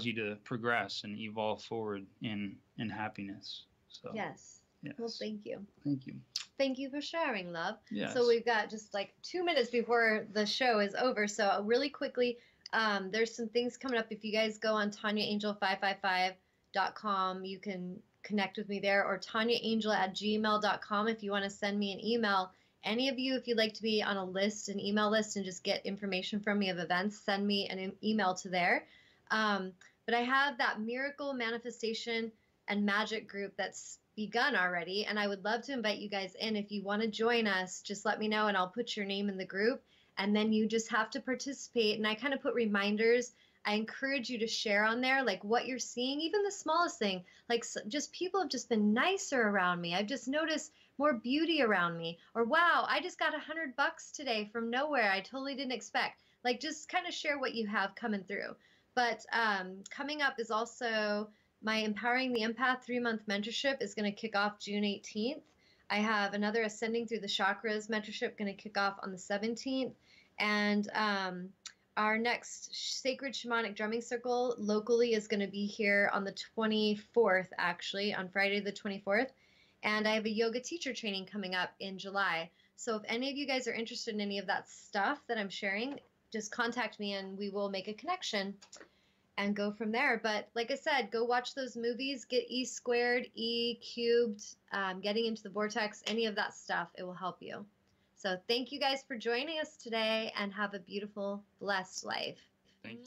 you to progress and evolve forward in happiness. So yes. Well, thank you. Thank you for sharing, love. Yes. So we've got just like 2 minutes before the show is over. So really quickly, there's some things coming up. If you guys go on TanyaAngel555.com, you can connect with me there, or TanyaAngel@gmail.com if you want to send me an email. Any of you, if you'd like to be on an email list and just get information from me of events, send me an email to there. But I have that miracle manifestation and magic group that's begun already, and I would love to invite you guys in. If you want to join us, just let me know and I'll put your name in the group, and then you just have to participate. And I kind of put reminders. I encourage you to share on there, like what you're seeing, even the smallest thing, like just people have just been nicer around me. I've just noticed more beauty around me, or wow, I just got $100 today from nowhere. I totally didn't expect. Like, just kind of share what you have coming through. But coming up is also my Empowering the Empath 3-month mentorship is going to kick off June 18th. I have another Ascending Through the Chakras mentorship going to kick off on the 17th. And our next Sacred Shamanic Drumming Circle locally is going to be here on the 24th, actually, on Friday the 24th. And I have a yoga teacher training coming up in July. So if any of you guys are interested in any of that stuff that I'm sharing, just contact me and we will make a connection and go from there. But like I said, go watch those movies, get E², E³, getting into the vortex, any of that stuff. It will help you. So thank you guys for joining us today, and have a beautiful, blessed life. Thank you.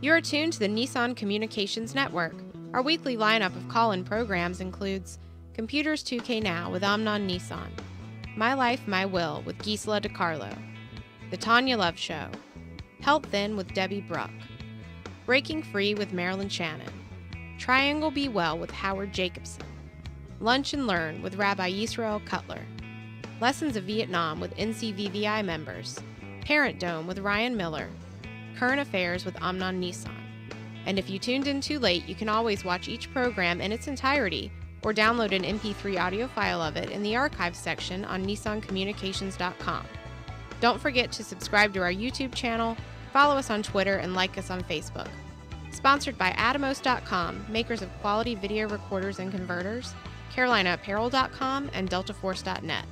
You are tuned to the Nissan Communications Network. Our weekly lineup of call-in programs includes Computers 2K Now with Amnon Nissan, My Life, My Will with Gisela DiCarlo, The Tawnya Love Show, Help Then with Debbie Bruck, Breaking Free with Marilyn Shannon, Triangle Be Well with Howard Jacobson, Lunch and Learn with Rabbi Yisrael Cutler, Lessons of Vietnam with NCVVI members, Parent Dome with Ryan Miller, Current Affairs with Amnon Nissan. And if you tuned in too late, you can always watch each program in its entirety or download an MP3 audio file of it in the archives section on nissancommunications.com. Don't forget to subscribe to our YouTube channel, follow us on Twitter, and like us on Facebook. Sponsored by Atomos.com, makers of quality video recorders and converters, CarolinaApparel.com, and DeltaForce.net.